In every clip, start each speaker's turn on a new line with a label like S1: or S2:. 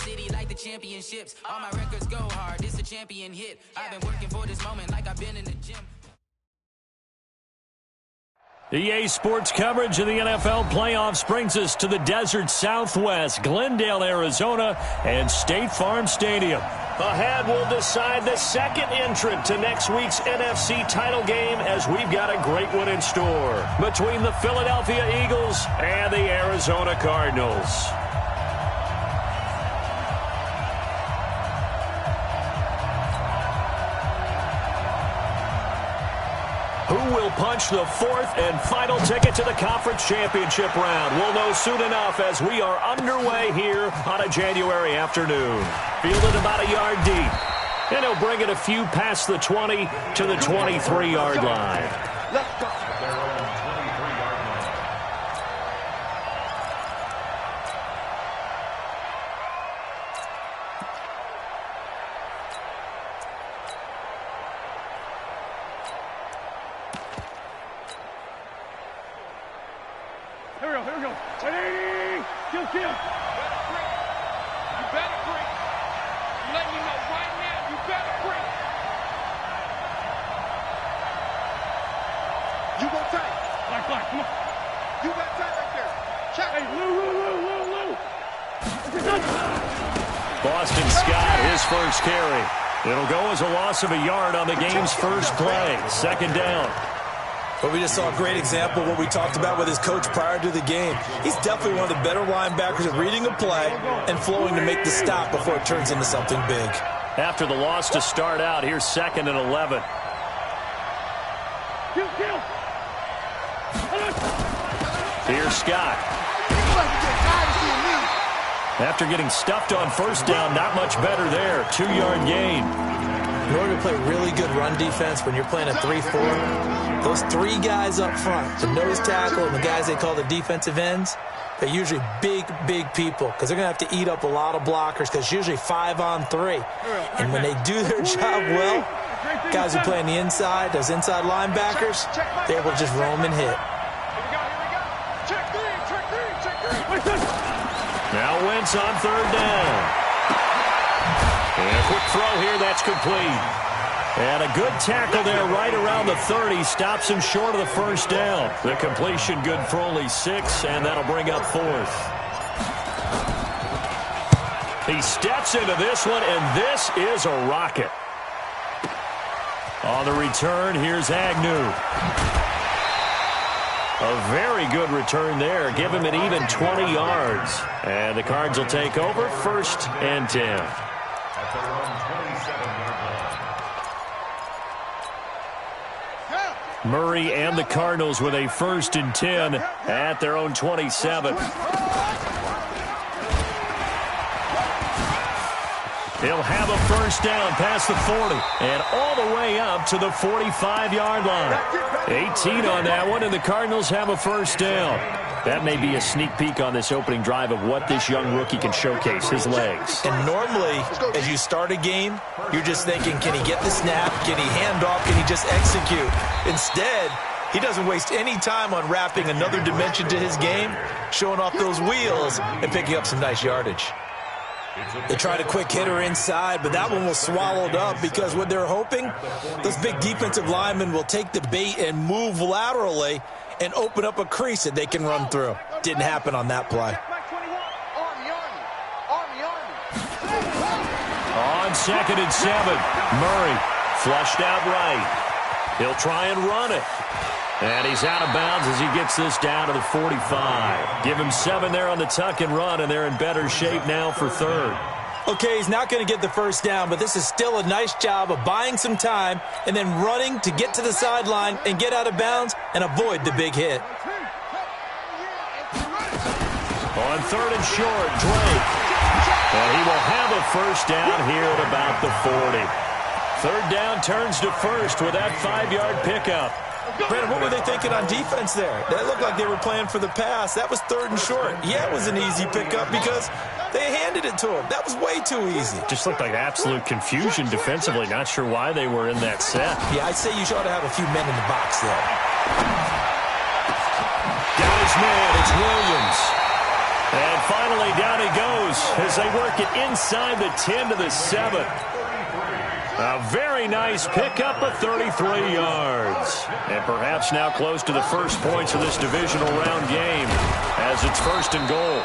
S1: city like the championships. All my records go hard, it's a champion hit. I've been working for this moment like I've been in the gym.
S2: EA Sports coverage of the NFL playoffs brings us to the desert Southwest, Glendale, Arizona, and State Farm Stadium. Ahead, we'll decide the second entrant to next week's NFC title game as we've got a great one in store between the Philadelphia Eagles and the Arizona Cardinals. Who will punch the fourth and final ticket to the conference championship round? We'll know soon enough as we are underway here on a January afternoon. Fielded about a yard deep. And he'll bring it a few past the 20 to the 23-yard line.
S3: Let's go.
S4: Here we go. Ready? Kill. You better break. I'm letting you know right now, you better break.
S3: You go tight.
S4: Black, come on.
S3: You got tight right there. Check.
S4: Hey, Lou.
S2: Boston Scott, his first carry. It'll go as a loss of a yard on the game's first play. Second down.
S5: But we just saw a great example of what we talked about with his coach prior to the game. He's definitely one of the better linebackers at reading a play and flowing to make the stop before it turns into something big.
S2: After the loss to start out, here's 2nd and 11.
S4: Kill.
S2: Here's Scott. After getting stuffed on first down, not much better there. 2-yard gain.
S5: In order to play really good run defense when you're playing a 3-4, those three guys up front, the nose tackle and the guys they call the defensive ends, they're usually big people because they're going to have to eat up a lot of blockers because it's usually 5-on-3. And when they do their job well, guys who play on the inside, those inside linebackers, they're able to just roam and hit.
S4: Check three.
S2: Now Wentz on 3rd down. And a quick throw here, that's complete. And a good tackle there right around the 30. Stops him short of the first down. The completion good for only 6, and that'll bring up 4th. He steps into this one, and this is a rocket. On the return, here's Agnew. A very good return there. Give him an even 20 yards. And the Cards will take over 1st and 10. Murray and the Cardinals with a 1st and 10 at their own 27. He'll have a first down past the 40 and all the way up to the 45-yard line. 18 on that one, and the Cardinals have a first down. That may be a sneak peek on this opening drive of what this young rookie can showcase, his legs.
S5: And normally, as you start a game, you're just thinking, can he get the snap? Can he hand off? Can he just execute? Instead, he doesn't waste any time on wrapping another dimension to his game, showing off those wheels, and picking up some nice yardage. They tried a quick hitter inside, but that one was swallowed up because what they're hoping, those big defensive linemen will take the bait and move laterally and open up a crease that they can run through. Didn't happen on that play.
S2: On 2nd and 7, Murray flushed out right. He'll try and run it. And he's out of bounds as he gets this down to the 45. Give him 7 there on the tuck and run, and they're in better shape now for 3rd.
S5: Okay, he's not going to get the first down, but this is still a nice job of buying some time and then running to get to the sideline and get out of bounds and avoid the big hit.
S2: On 3rd and short, Drake. And he will have a first down here at about the 40. 3rd down turns to 1st with that 5-yard pickup.
S5: Brandon, what were they thinking on defense there? That looked like they were playing for the pass. That was 3rd and short. Yeah, it was an easy pickup because they handed it to him. That was way too easy.
S2: Just looked like absolute confusion defensively. Not sure why they were in that set.
S5: Yeah, I'd say you ought to have a few men in the box there.
S2: Got his man. It's Williams. And finally, down he goes. as they work it inside the 10 to the 7. A very nice pickup of 33 yards. And perhaps now close to the first points of this divisional round game as it's 1st and goal.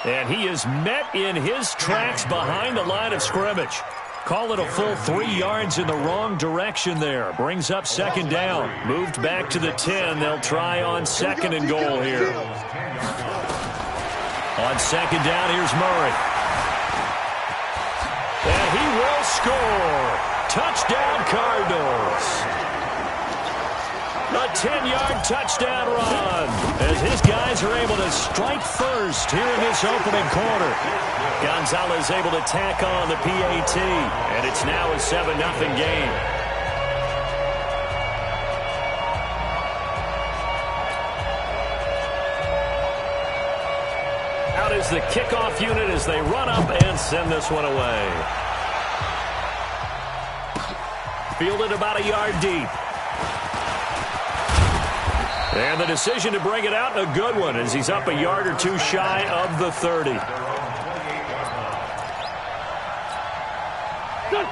S2: And he is met in his tracks behind the line of scrimmage. Call it a full 3 yards in the wrong direction there. Brings up 2nd down. Moved back to the 10. They'll try on 2nd and goal here. On 2nd down, here's Murray. And he will score. Touchdown, Cardinals. A 10-yard touchdown run as his guys are able to strike first here in this opening quarter. Gonzalez able to tack on the PAT, and it's now a 7-0 game. Out is the kickoff unit as they run up and send this one away. Fielded about a yard deep. And the decision to bring it out, a good one, as he's up a yard or two shy of the 30.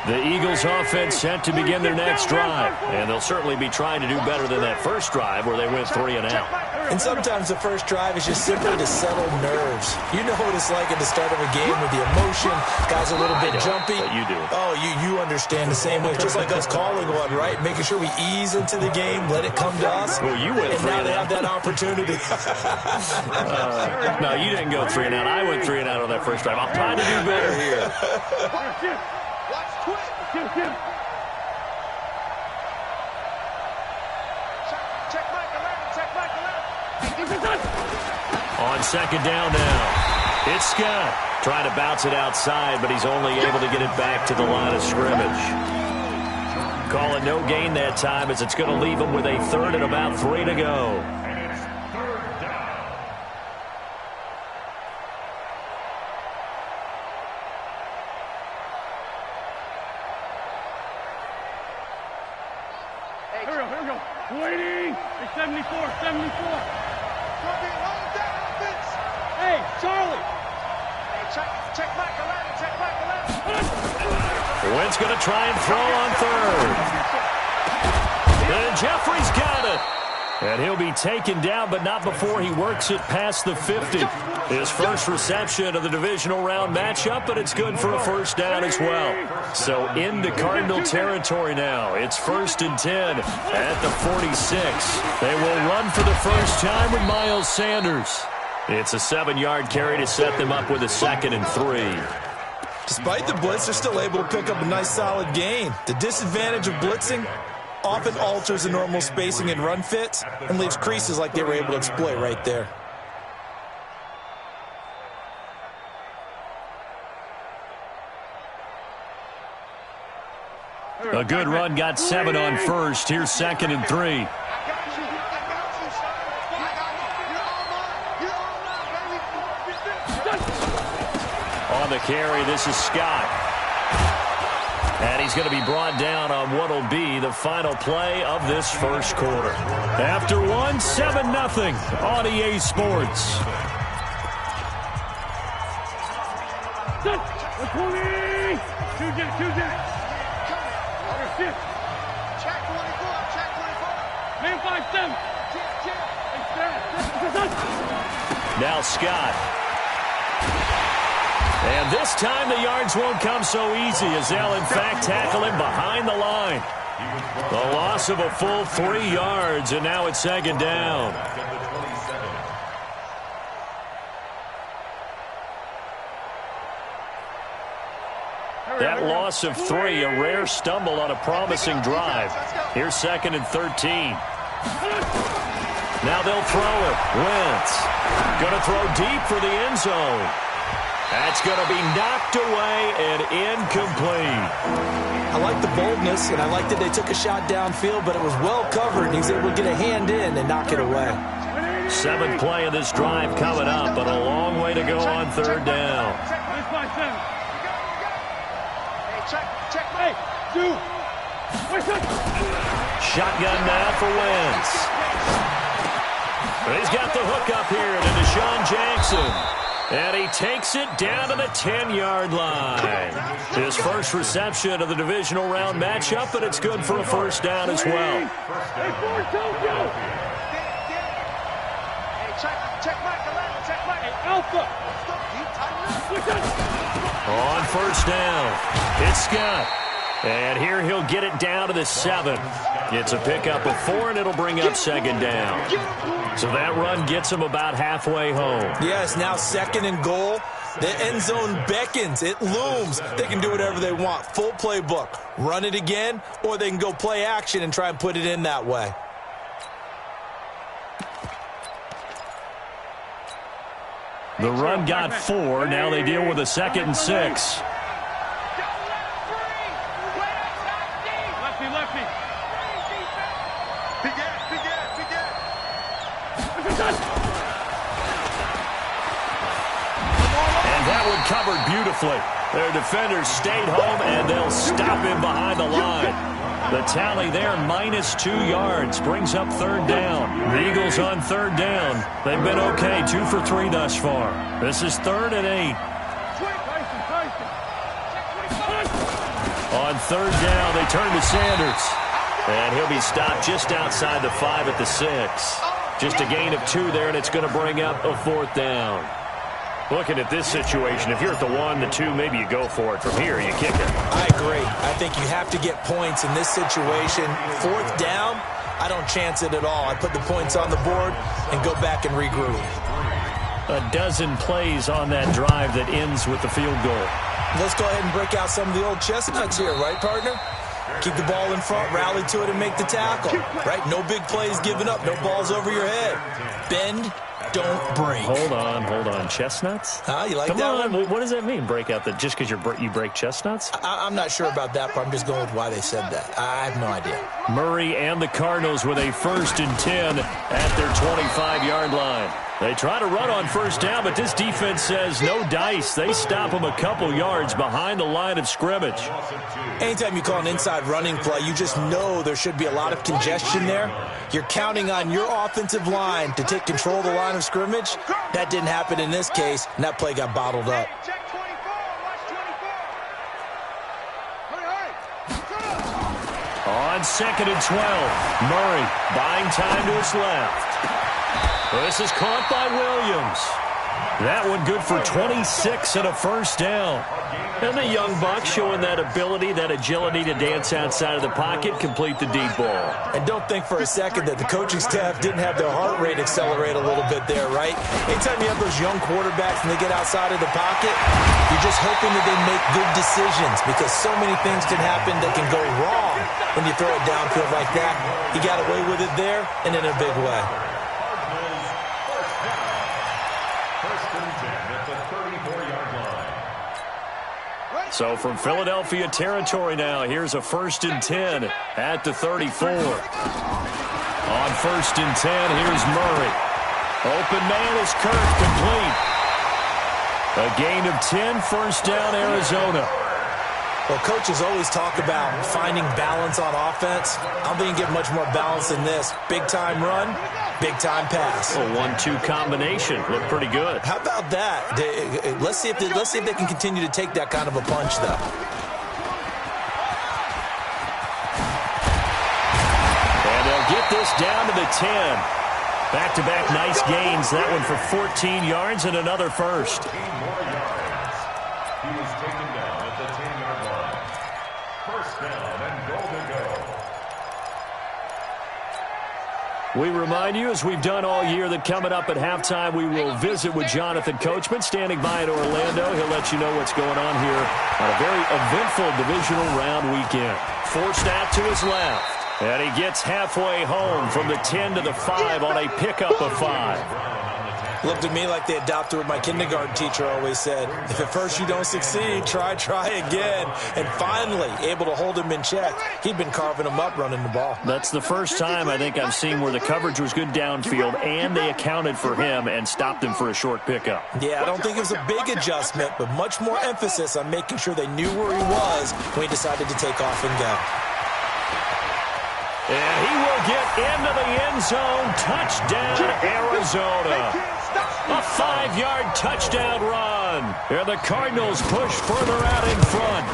S2: The Eagles offense set to begin their next drive. And they'll certainly be trying to do better than that first drive where they went 3 and out.
S5: And sometimes the first drive is just simply to settle nerves. You know what it's like at the start of a game with the emotion. Guys a little bit jumpy.
S2: But you do.
S5: Oh, you understand the same way. Just like us calling one, right? Making sure we ease into the game, let it come to us.
S2: Well, you went 3
S5: and
S2: and
S5: now they
S2: out.
S5: have that opportunity.
S2: No, you didn't go 3 and out. I went 3 and out on that first drive. I'm trying to do better here.
S3: Watch quick. Check Michael out. Check Michael out.
S2: On 2nd down now, it's Scott. Trying to bounce it outside, but he's only able to get it back to the line of scrimmage. Calling no gain that time as it's going to leave him with a 3rd and about 3 to go.
S4: Here we go. Waiting. It's 74. Hey, Charlie.
S3: Hey, check Michael out. Check Michael out.
S2: Wentz going to try and throw on 3rd. And Jeffrey's got it. And he'll be taken down, but not before he works it past the 50. His first reception of the divisional round matchup, but it's good for a 1st down as well. So into Cardinal territory now. It's 1st and 10 at the 46. They will run for the first time with Miles Sanders. It's a 7-yard carry to set them up with a 2nd and 3.
S5: Despite the blitz, they're still able to pick up a nice solid gain. The disadvantage of blitzing often alters the normal spacing and run fits and leaves creases like they were able to exploit right there.
S2: A good run got 7 on 1st. Here's 2nd and 3. On the carry, this is Scott. And he's going to be brought down on what will be the final play of this first quarter. After one, 7-0 on EA Sports.
S4: Two Jack.
S3: Check 24.
S4: Man 5-7.
S2: Now Scott. And this time the yards won't come so easy as they'll in fact tackle him behind the line. The loss of a full 3 yards, and now it's 2nd down. That loss of 3, a rare stumble on a promising drive. Here's 2nd and 13. Now they'll throw it. Wentz going to throw deep for the end zone. That's going to be knocked away and incomplete.
S5: I like the boldness, and I like that they took a shot downfield, but it was well covered, and he was able to get a hand in and knock it away.
S2: 7th play of this drive coming up, but a long way to go on 3rd down.
S4: Hey, dude.
S2: Shotgun now for Wentz. He's got the hook up here to Deshaun Jackson. And he takes it down to the 10-yard line. His first reception of the divisional round matchup, but it's good for a first down as well. On first down, it's Scott. And here he'll get it down to the 7. It's a pickup of 4, and it'll bring up second down. So that run gets him about halfway home.
S5: Yes, now second and goal. The end zone beckons. It looms. They can do whatever they want. Full playbook. Run it again, or they can go play action and try and put it in that way.
S2: The run got 4. Now they deal with a 2nd and 6. And that one covered beautifully. Their defenders stayed home, and they'll stop him behind the line. The tally there, -2 yards, brings up third down. The Eagles on third down. They've been okay, 2 for 3 thus far. This is 3rd and 8. On third down, they turn to Sanders. And he'll be stopped just outside the 5 at the 6. Just a gain of 2 there, and it's going to bring up a 4th down. Looking at this situation, if you're at the 1, the 2, maybe you go for it. From here, you kick it.
S5: I agree. I think you have to get points in this situation. 4th down, I don't chance it at all. I put the points on the board and go back and regroup.
S2: A dozen plays on that drive that ends with the field goal.
S5: Let's go ahead and break out some of the old chestnuts here, right, partner? Keep the ball in front, rally to it, and make the tackle. Right? No big plays given up, no balls over your head. Bend, don't break.
S2: Hold on. Chestnuts?
S5: You like
S2: Come
S5: that
S2: on.
S5: one?
S2: What does that mean, break out? Just because you break chestnuts?
S5: I'm not sure about that, but I'm just going with why they said that. I have no idea.
S2: Murray and the Cardinals with a 1st and 10 at their 25-yard line. They try to run on first down, but this defense says no dice. They stop them a couple yards behind the line of scrimmage.
S5: Anytime you call an inside running play, you just know there should be a lot of congestion there. You're counting on your offensive line to take control of the line of scrimmage. That didn't happen in this case, and that play got bottled up.
S2: On 2nd and 12, Murray buying time to his left. This is caught by Williams. That one good for 26 and a first down. And the young buck showing that ability, that agility to dance outside of the pocket, complete the deep ball.
S5: And don't think for a second that the coaching staff didn't have their heart rate accelerate a little bit there, right? Anytime you have those young quarterbacks and they get outside of the pocket, you're just hoping that they make good decisions because so many things can happen that can go wrong when you throw it downfield like that. He got away with it there and in a big way.
S2: So from Philadelphia territory now, here's a 1st and 10 at the 34. On 1st and 10, here's Murray. Open man is Kirk, complete. A gain of 10, first down, Arizona.
S5: Well, coaches always talk about finding balance on offense. I don't think you get much more balance than this. Big-time run, big-time pass.
S2: A 1-2 combination. Looked pretty good.
S5: How about that? Let's see if they can continue to take that kind of a punch, though.
S2: And they'll get this down to the 10. Back-to-back nice gains. That one for 14 yards and another first. We remind you, as we've done all year, that coming up at halftime, we will visit with Jonathan Coachman, standing by in Orlando. He'll let you know what's going on here on a very eventful divisional round weekend. Forced out to his left, and he gets halfway home from the 10 to the 5 on a pickup of 5.
S5: Looked at me like they adopted what my kindergarten teacher always said. If at first you don't succeed, try again. And finally, able to hold him in check. He'd been carving him up running the ball.
S2: That's the first time I think I've seen where the coverage was good downfield and they accounted for him and stopped him for a short pickup.
S5: Yeah, I don't think it was a big adjustment, but much more emphasis on making sure they knew where he was when he decided to take off and go.
S2: And he will get into the end zone. Touchdown, Arizona. A 5-yard touchdown run. And the Cardinals push further out in front.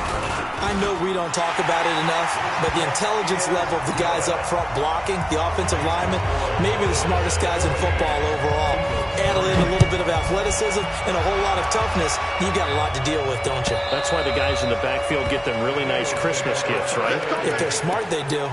S5: I know we don't talk about it enough, but the intelligence level of the guys up front blocking, the offensive linemen, maybe the smartest guys in football overall. Add in a little bit of athleticism and a whole lot of toughness, you've got a lot to deal with, don't you?
S2: That's why the guys in the backfield get them really nice Christmas gifts, right?
S5: If they're smart, they do.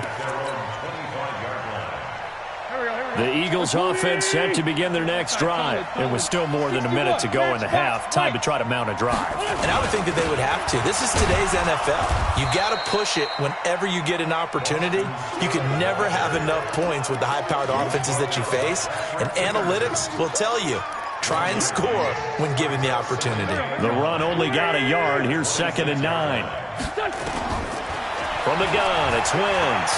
S2: The Eagles offense set to begin their next drive. It was still more than a minute to go in the half. Time to try to mount a drive.
S5: And I would think that they would have to. This is today's NFL. You got to push it whenever you get an opportunity. You can never have enough points with the high-powered offenses that you face. And analytics will tell you, try and score when given the opportunity.
S2: The run only got a yard. Here's 2nd and 9. From the gun, it's Wentz.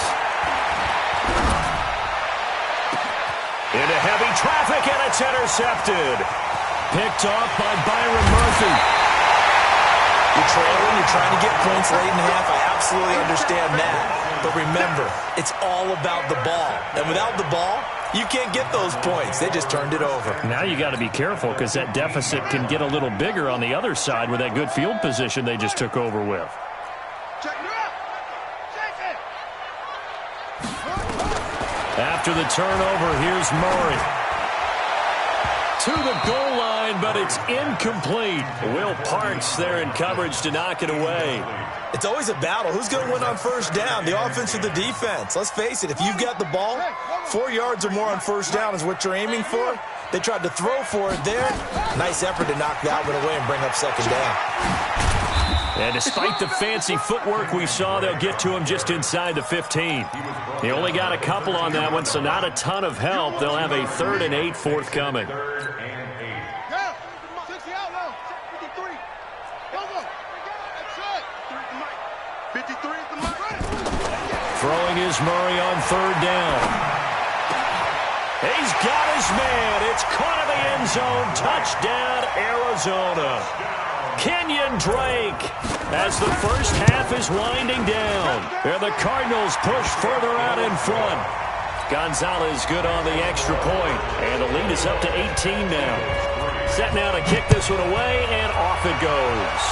S2: Into heavy traffic, and it's intercepted. Picked off by Byron Murphy.
S5: You're trailing, you're trying to get points late in the half. I absolutely understand that. But remember, it's all about the ball. And without the ball, you can't get those points. They just turned it over.
S2: Now you got to be careful because that deficit can get a little bigger on the other side with that good field position they just took over with. After the turnover, here's Murray. To the goal line, but it's incomplete. Will Parks there in coverage to knock it away.
S5: It's always a battle. Who's going to win on first down, the offense or the defense? Let's face it, if you've got the ball, 4 yards or more on first down is what you're aiming for. They tried to throw for it there. Nice effort to knock that one away and bring up 2nd down.
S2: And despite the fancy footwork we saw, they'll get to him just inside the 15. He only got a couple on that one, so not a ton of help. They'll have a 3rd and 8 forthcoming. Throwing is Murray on 3rd down. He's got his man. It's caught in the end zone. Touchdown, Arizona. Kenyon Drake as the first half is winding down. And the Cardinals push further out in front. Gonzalez good on the extra point. And the lead is up to 18 now. Set now to kick this one away, and off it goes.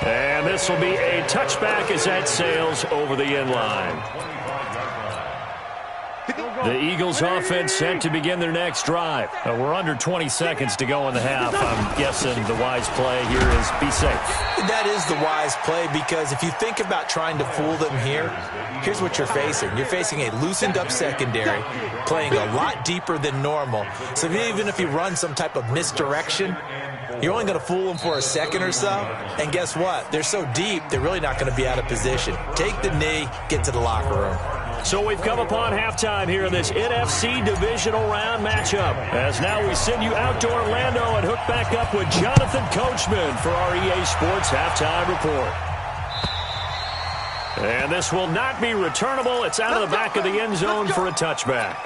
S2: And this will be a touchback as that sails over the end line. The Eagles offense set to begin their next drive. We're under 20 seconds to go in the half. I'm guessing the wise play here is be safe.
S5: That is the wise play, because if you think about trying to fool them here, here's what you're facing. You're facing a loosened up secondary, playing a lot deeper than normal. So even if you run some type of misdirection, you're only going to fool them for a second or so. And guess what? They're so deep, they're really not going to be out of position. Take the knee, get to the locker room.
S2: So we've come upon halftime here in this NFC divisional round matchup. As now we send you out to Orlando and hook back up with Jonathan Coachman for our EA Sports Halftime Report. And this will not be returnable. It's out of the back of the end zone for a touchback.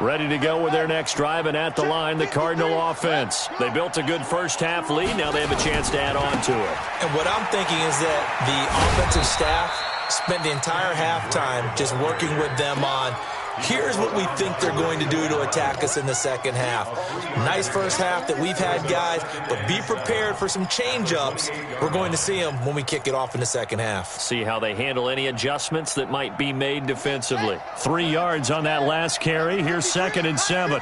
S2: Ready to go with their next drive, and at the line, the Cardinal offense. They built a good first half lead. Now they have a chance to add on to it.
S5: And what I'm thinking is that the offensive staff spent the entire halftime just working with them on, here's what we think they're going to do to attack us in the second half. Nice first half that we've had, guys, but be prepared for some change-ups. We're going to see them when we kick it off in the second half.
S2: See how they handle any adjustments that might be made defensively. 3 yards on that last carry. Here's 2nd and 7.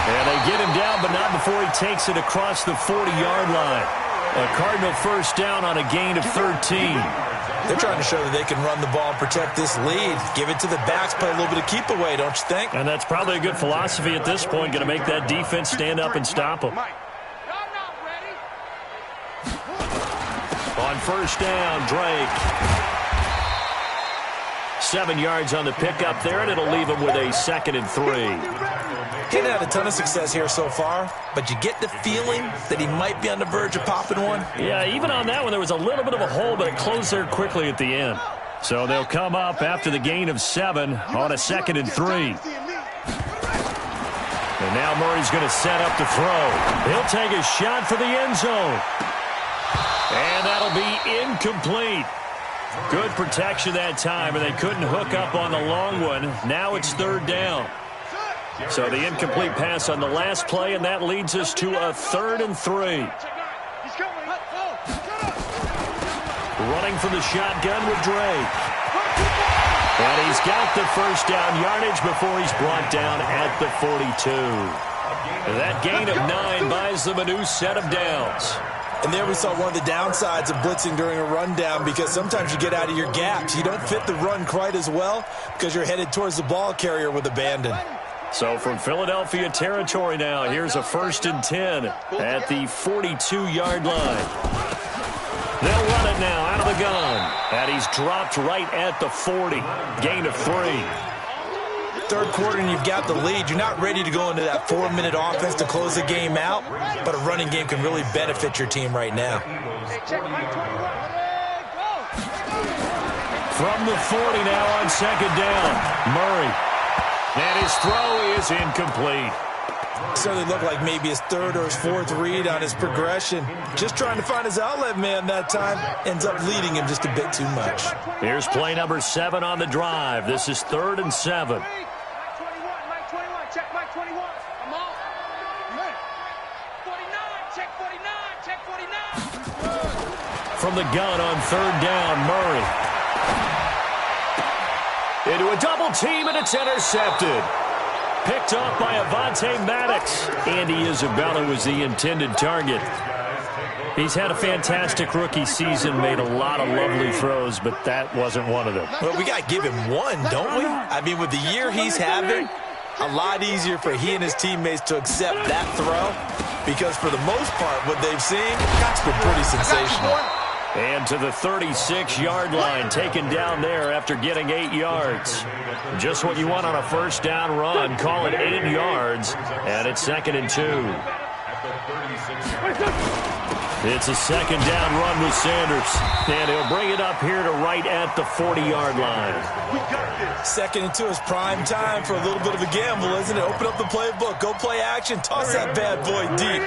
S2: And they get him down, but not before he takes it across the 40-yard line. A Cardinal first down on a gain of 13.
S5: They're trying to show that they can run the ball and protect this lead. Give it to the backs, play a little bit of keep away, don't you think?
S2: And that's probably a good philosophy at this point, going to make that defense stand up and stop them. On first down, Drake. 7 yards on the pickup there, and it'll leave him with a 2nd and 3.
S5: Hadn't had a ton of success here so far, but you get the feeling that he might be on the verge of popping one.
S2: Yeah, even on that one, there was a little bit of a hole, but it closed there quickly at the end. So they'll come up after the gain of 7 on a 2nd and 3. And now Murray's going to set up to throw. He'll take a shot for the end zone. And that'll be incomplete. Good protection that time, and they couldn't hook up on the long one. Now it's third down. So the incomplete pass on the last play, and that leads us to a 3rd and 3. Running from the shotgun with Drake. And he's got the first down yardage before he's brought down at the 42. That gain of 9 buys them a new set of downs.
S5: And there we saw one of the downsides of blitzing during a rundown, because sometimes you get out of your gaps. You don't fit the run quite as well because you're headed towards the ball carrier with abandon.
S2: So from Philadelphia territory now, here's a 1st and 10 at the 42-yard line. They'll run it now out of the gun. And he's dropped right at the 40. Gain of 3.
S5: Third quarter and you've got the lead. You're not ready to go into that 4-minute offense to close the game out, but a running game can really benefit your team right now.
S2: From the 40 now on 2nd down, Murray. And his throw is incomplete.
S5: Certainly looked like maybe his 3rd or his 4th read on his progression. Just trying to find his outlet man that time. Ends up leading him just a bit too much.
S2: Here's play number 7 on the drive. This is 3rd and 7.
S4: Check 21. I'm on. 49. Check 49. Check 49.
S2: From the gun on 3rd down, Murray. Into a double team, and it's intercepted. Picked off by Avonte Maddox. Andy Isabella was the intended target. He's had a fantastic rookie season, made a lot of lovely throws, but that wasn't one of them.
S5: Well, we got to give him one, don't we? I mean, with the year he's having, a lot easier for he and his teammates to accept that throw, because for the most part, what they've seen, it's been pretty sensational.
S2: And to the 36-yard line, taken down there after getting 8 yards. Just what you want on a 1st down run. Call it 8 yards, and it's 2nd and 2. It's a 2nd down run with Sanders, and he'll bring it up here to right at the 40-yard line.
S5: 2nd and 2 is prime time for a little bit of a gamble, isn't it? Open up the playbook, go play action, toss that bad boy deep.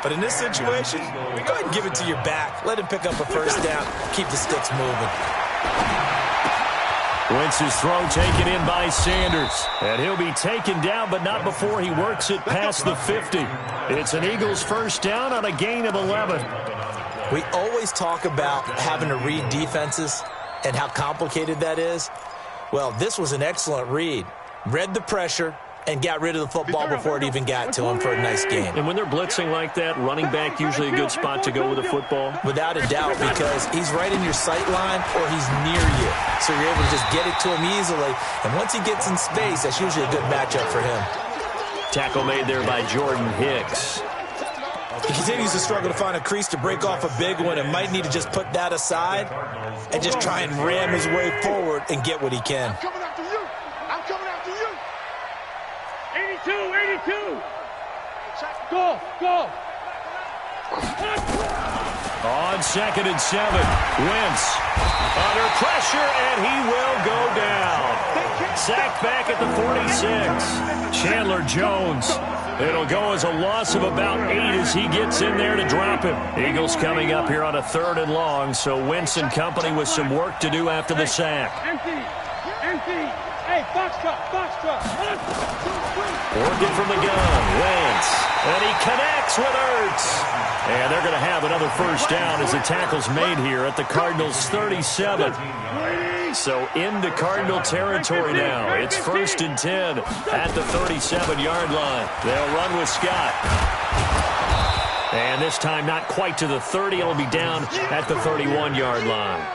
S5: But in this situation, go ahead and give it to your back. Let him pick up a 1st down, keep the sticks moving.
S2: Wentz's throw taken in by Sanders. And he'll be taken down, but not before he works it past the 50. It's an Eagles 1st down on a gain of 11.
S5: We always talk about having to read defenses and how complicated that is. Well, this was an excellent read. Read the pressure and got rid of the football before it even got to him for a nice game.
S2: And when they're blitzing like that, running back usually a good spot to go with the football?
S5: Without a doubt, because he's right in your sight line or he's near you. So you're able to just get it to him easily. And once he gets in space, that's usually a good matchup for him.
S2: Tackle made there by Jordan Hicks.
S5: He continues to struggle to find a crease to break off a big one and might need to just put that aside and just try and ram his way forward and get what he can.
S3: I'm coming after you. I'm coming after you.
S4: 82. Go.
S2: On 2nd and 7, Wentz under pressure, and he will go down. Sacked back at the 46. Chandler Jones. It'll go as a loss of about 8 as he gets in there to drop him. Eagles coming up here on a 3rd and long, so Wentz and company with some work to do after the sack.
S4: Empty. Hey, box truck.
S2: Working from the gun, Wentz. And he connects with Ertz. And they're going to have another 1st down as the tackle's made here at the Cardinals' 37. So into Cardinal territory now. It's 1st and 10 at the 37-yard line. They'll run with Scott. And this time not quite to the 30. It'll be down at the 31-yard line.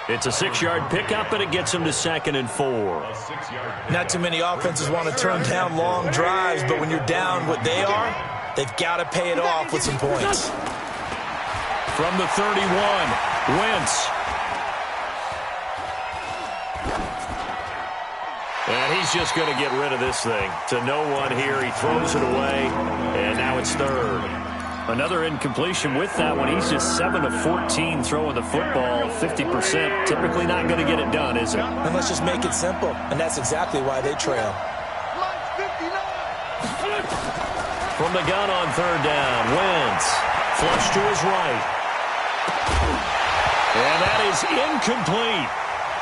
S2: It's a 6-yard pickup, and it gets them to 2nd and 4.
S5: Not too many offenses want to turn down long drives, but when you're down what they are, they've got to pay it off with some points.
S2: From the 31, Wentz. And he's just going to get rid of this thing. To no one here. He throws it away, and now it's 3rd. Another incompletion with that one. He's just 7 of 14 throwing the football, 50%. Typically not going to get it done, is it?
S5: And let's just make it simple. And that's exactly why they trail.
S2: From the gun on 3rd down, Wentz. Flush to his right. And that is incomplete.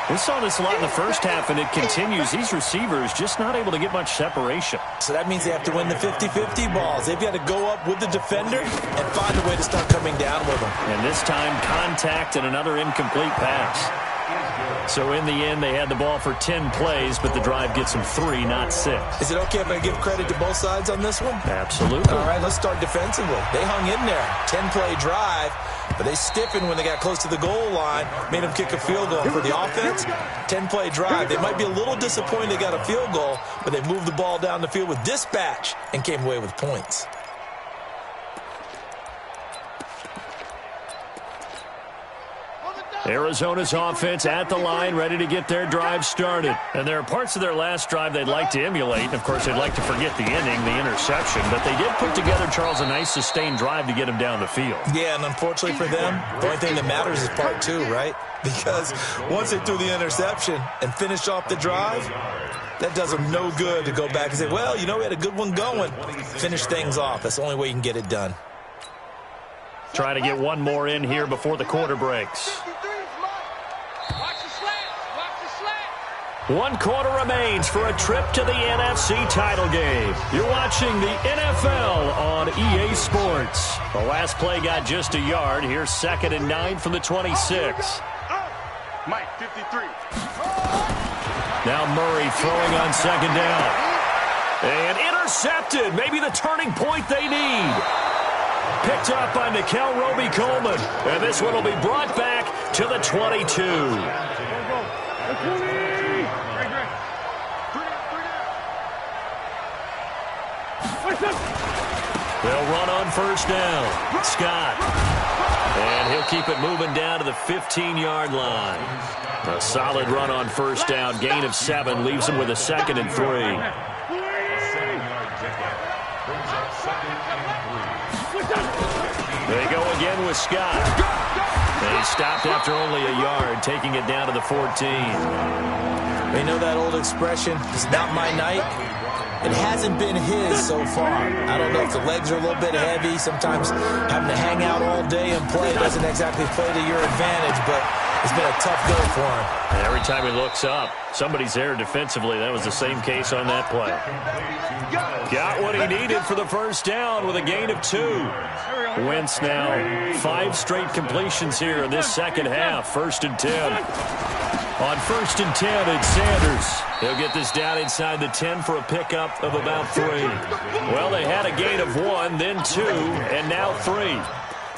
S2: We saw this a lot in the first half, and it continues. These receivers just not able to get much separation.
S5: So that means they have to win the 50-50 balls. They've got to go up with the defender and find a way to start coming down with them.
S2: And this time, contact and another incomplete pass. So in the end, they had the ball for 10 plays, but the drive gets them 3, not 6.
S5: Is it okay if I give credit to both sides on this one?
S2: Absolutely.
S5: All right, let's start defensively. They hung in there. 10-play drive, but they stiffened when they got close to the goal line, made them kick a field goal. For the offense, 10-play drive. They might be a little disappointed they got a field goal, but they moved the ball down the field with dispatch and came away with points.
S2: Arizona's offense at the line, ready to get their drive started. And there are parts of their last drive they'd like to emulate. Of course, they'd like to forget the ending, the interception. But they did put together, Charles, a nice sustained drive to get them down the field.
S5: Yeah, and unfortunately for them, the only thing that matters is part 2, right? Because once they threw the interception and finished off the drive, that does them no good to go back and say, well, you know, we had a good one going. Finish things off. That's the only way you can get it done.
S2: Trying to get one more in here before the quarter breaks. One quarter remains for a trip to the NFC title game. You're watching the NFL on EA Sports. The last play got just a yard. Here's 2nd and 9 from the 26.
S3: Mike, 53.
S2: Now Murray throwing on 2nd down. And intercepted. Maybe the turning point they need. Picked up by Nikel Roby-Coleman. And this one will be brought back to the 22. They'll run on 1st down. Scott. And he'll keep it moving down to the 15-yard line. A solid run on 1st down. Gain of 7 leaves him with a 2nd and 3. They go again with Scott. And he stopped after only a yard, taking it down to the 14.
S5: You know that old expression, it's not my night? It hasn't been his so far. I don't know if the legs are a little bit heavy. Sometimes having to hang out all day and play doesn't exactly play to your advantage, but it's been a tough go for him.
S2: And every time he looks up, somebody's there defensively. That was the same case on that play. Got what he needed for the 1st down with a gain of 2. Wentz now 5 straight completions here in this 2nd half. 1st and 10. On 1st and 10, it's Sanders. He'll get this down inside the 10 for a pickup of about 3. Well, they had a gain of 1, then 2, and now 3.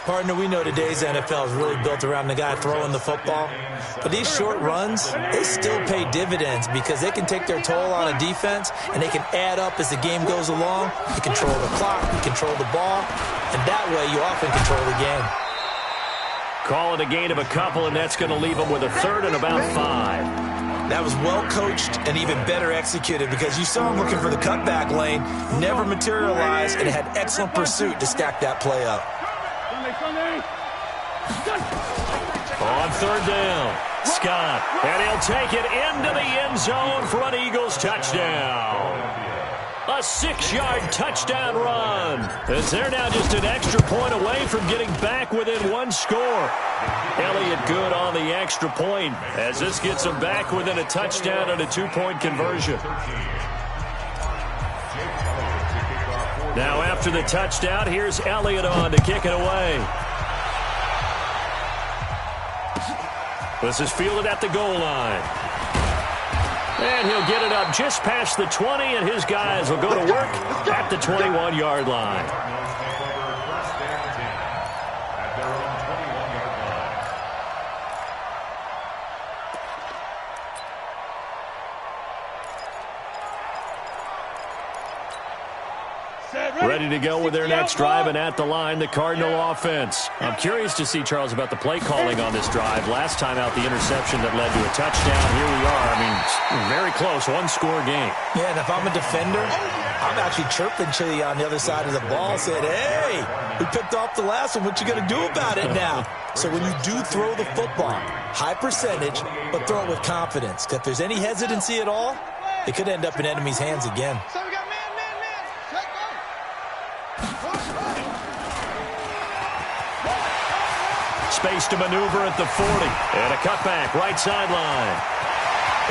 S5: Partner, we know today's NFL is really built around the guy throwing the football. But these short runs, they still pay dividends because they can take their toll on a defense, and they can add up as the game goes along. You control the clock, you control the ball, and that way you often control the game.
S2: Call it a gain of a couple, and that's going to leave them with a 3rd and about 5.
S5: That was well coached and even better executed because you saw him looking for the cutback lane, never materialized, and had excellent pursuit to stack that play up.
S2: On 3rd down, Scott, and he'll take it into the end zone for an Eagles touchdown. A 6-yard touchdown run. As they're now just an extra point away from getting back within 1 score. Elliott good on the extra point as this gets them back within a touchdown and a 2-point conversion. Now after the touchdown, here's Elliott on to kick it away. This is fielded at the goal line. And he'll get it up just past the 20, and his guys will go to work at the 21-yard line. Ready to go with their next drive, and at the line, the Cardinal offense. I'm curious to see, Charles, about the play calling on this drive. Last time out, the interception that led to a touchdown. Here we are. I mean, very close, 1-score game.
S5: Yeah, and if I'm a defender, I'm actually chirping to you on the other side of the ball, saying, hey, we picked off the last one. What you going to do about it now? So when you do throw the football, high percentage, but throw it with confidence. Because if there's any hesitancy at all, it could end up in enemy's hands again.
S2: space to maneuver at the 40. And a cutback, right sideline.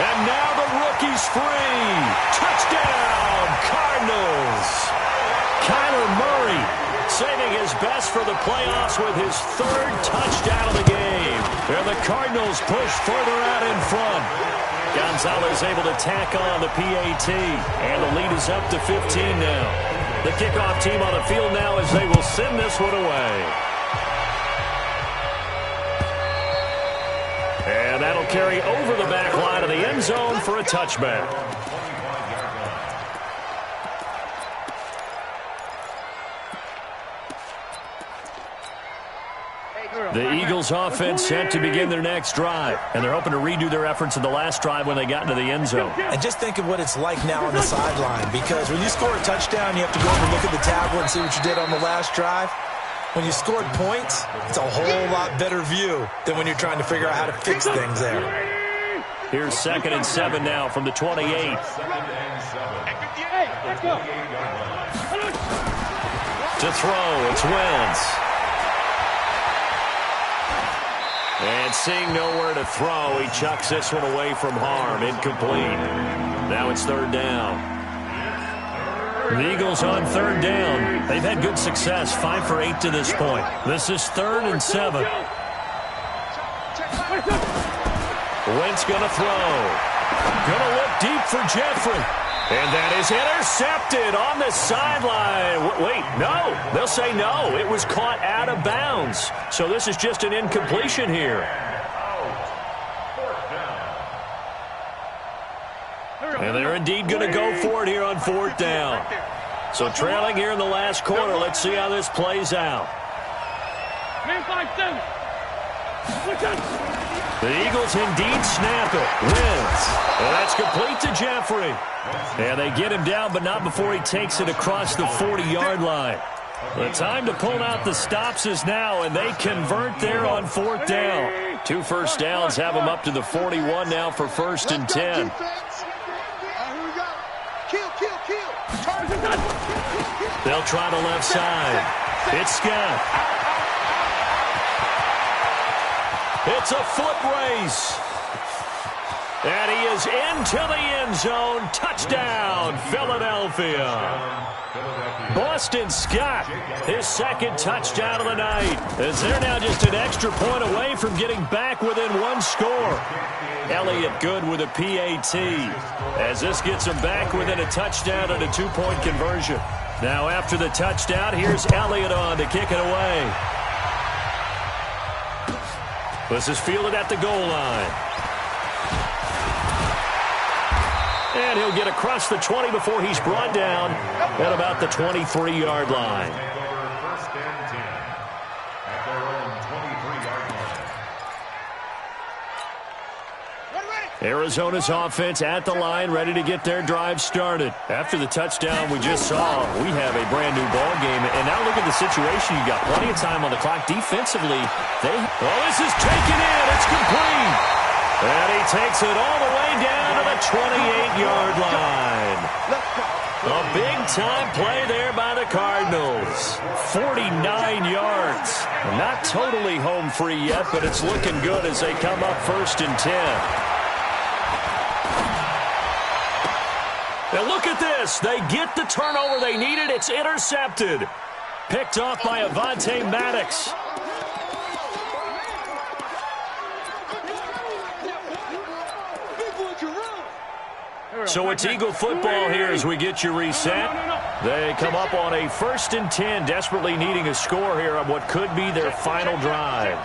S2: And now the rookie's free. Touchdown, Cardinals. Kyler Murray saving his best for the playoffs with his third touchdown of the game. And the Cardinals push further out in front. Gonzalez able to tack on the PAT. And the lead is up to 15 now. The kickoff team on the field now as they will send this one away. And that'll carry over the back line of the end zone for a touchback. The Eagles offense set to begin their next drive. And they're hoping to redo their efforts in the last drive when they got into the end zone.
S5: And just think of what it's like now on the sideline. Because when you score a touchdown, you have to go over and look at the tablet and see what you did on the last drive. When you scored points, it's a whole lot better view than when you're trying to figure out how to fix things there.
S2: Here's 2nd and 7 now from the 28. To throw, it's Wentz. And seeing nowhere to throw, he chucks this one away from harm. Incomplete. Now it's 3rd down. The Eagles on 3rd down. They've had good success, 5 for 8 to this point. This is 3rd and 7. Wentz going to throw. Going to look deep for Jeffrey. And that is intercepted on the sideline. Wait, no. They'll say no. It was caught out of bounds. So this is just an incompletion here. And they're indeed going to go for it here on 4th down. So trailing here in the last quarter. Let's see how this plays out. The Eagles indeed snap it. Wins. And that's complete to Jeffrey. And they get him down, but not before he takes it across the 40-yard line. The time to pull out the stops is now, and they convert there on 4th down. 2 first downs have them up to the 41 now for 1st and 10. They'll try the left side. It's Scott. It's a foot race. And he is into the end zone. Touchdown, Philadelphia. Boston Scott, his 2nd touchdown of the night. As they're now just an extra point away from getting back within 1 score. Elliott good with a PAT. As this gets him back within a touchdown and a 2-point conversion. Now after the touchdown, here's Elliott on to kick it away. This is fielded at the goal line. And he'll get across the 20 before he's brought down at about the 23-yard line. Arizona's offense at the line, ready to get their drive started. After the touchdown we just saw, we have a brand-new ball game. And now look at the situation. You got plenty of time on the clock. Defensively, this is taken in. It's complete. And he takes it all the way down to the 28-yard line. A big-time play there by the Cardinals. 49 yards. Not totally home free yet, but it's looking good as they come up 1st and 10. Now look at this. They get the turnover they needed. It's intercepted. Picked off by Avonte Maddox. So it's Eagle football here as we get you reset. They come up on a 1st and 10, desperately needing a score here on what could be their final drive.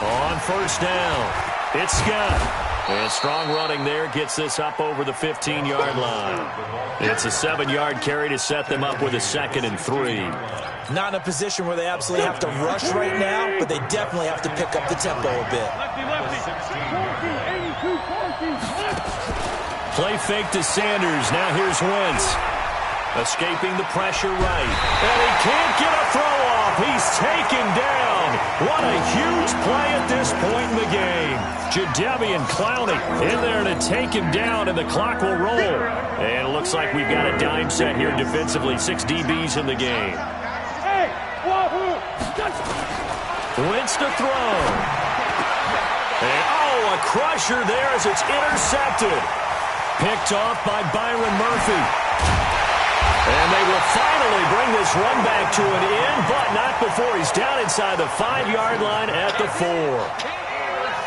S2: On 1st down, it's Scott. And strong running there gets this up over the 15-yard line. It's a 7-yard carry to set them up with a 2nd and 3.
S5: Not in a position where they absolutely have to rush right now, but they definitely have to pick up the tempo a bit.
S2: Play fake to Sanders. Now here's Wentz. Escaping the pressure right. And he can't get a throw off. He's taken down. What a huge play at this point in the game. Jadeveon Clowney in there to take him down, and the clock will roll. And it looks like we've got a dime set here defensively. 6 DBs in the game. Wentz to throw. And, oh, a crusher there as it's intercepted. Picked off by Byron Murphy. And they will finally bring this run back to an end, but not before he's down inside the 5-yard line at the 4.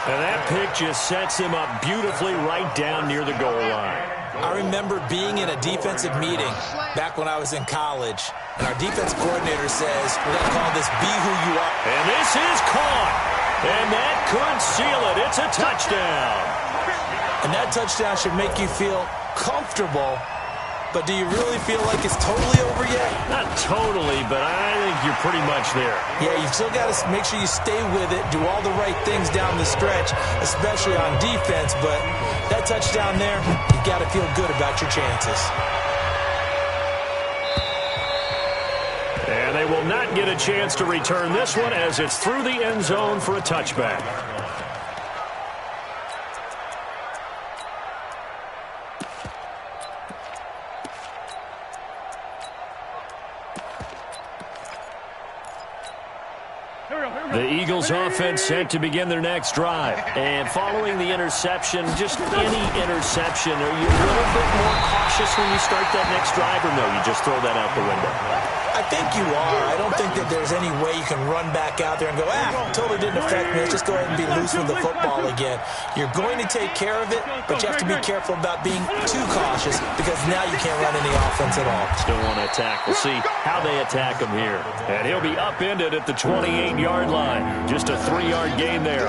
S2: And that pick just sets him up beautifully right down near the goal line.
S5: I remember being in a defensive meeting back when I was in college, and our defense coordinator says, we're going to call this Be Who You Are.
S2: And this is caught. And that could seal it. It's a touchdown.
S5: And that touchdown should make you feel comfortable. But do you really feel like it's totally over yet?
S2: Not totally, but I think you're pretty much there.
S5: Yeah, you've still got to make sure you stay with it, do all the right things down the stretch, especially on defense. But that touchdown there, you've got to feel good about your chances.
S2: And they will not get a chance to return this one as it's through the end zone for a touchback. The Eagles offense set to begin their next drive. And following the interception, just any interception, are you a little bit more cautious when you start that next drive, or no, you just throw that out the window?
S5: I think you are. I don't think that there's any way you can run back out there and go, totally didn't affect me. Let's just go ahead and be loose with the football again. You're going to take care of it, but you have to be careful about being too cautious because now you can't run any offense at all.
S2: Still want to attack. We'll see how they attack him here. And he'll be upended at the 28-yard line. Just a 3-yard gain there.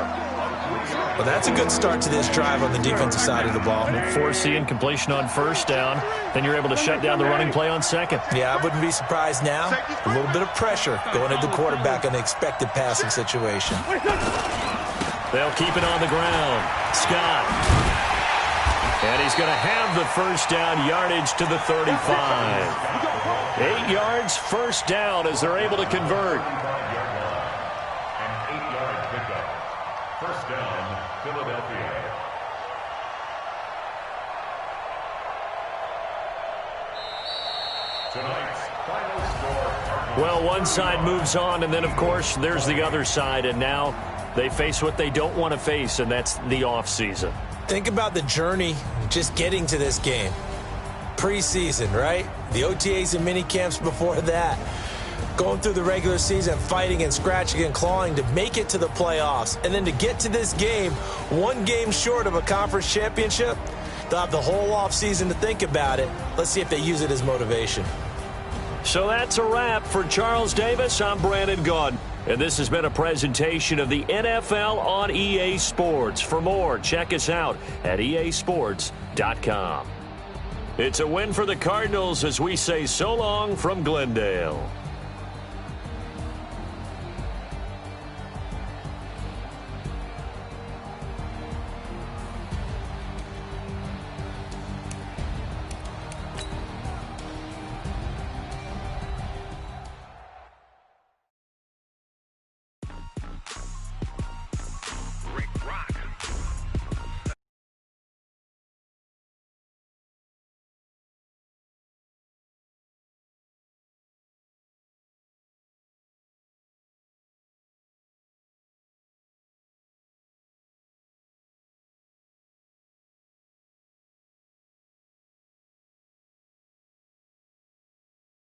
S5: Well, that's a good start to this drive on the defensive side of the ball.
S2: Force the incompletion on first down. Then you're able to shut down the running play on second.
S5: Yeah, I wouldn't be surprised now. A little bit of pressure going at the quarterback in the expected passing situation.
S2: They'll keep it on the ground. Scott. And he's going to have the first down yardage to the 35. 8 yards, first down as they're able to convert.
S6: First down, Philadelphia. Tonight's final score.
S2: Well, one side moves on, and then, of course, there's the other side, and now they face what they don't want to face, and that's the offseason.
S5: Think about the journey just getting to this game. Preseason, right? The OTAs and mini camps before that. Going through the regular season, fighting and scratching and clawing to make it to the playoffs. And then to get to this game, one game short of a conference championship, they'll have the whole offseason to think about it. Let's see if they use it as motivation.
S2: So that's a wrap for Charles Davis. I'm Brandon Gaudin. And this has been a presentation of the NFL on EA Sports. For more, check us out at easports.com. It's a win for the Cardinals as we say so long from Glendale.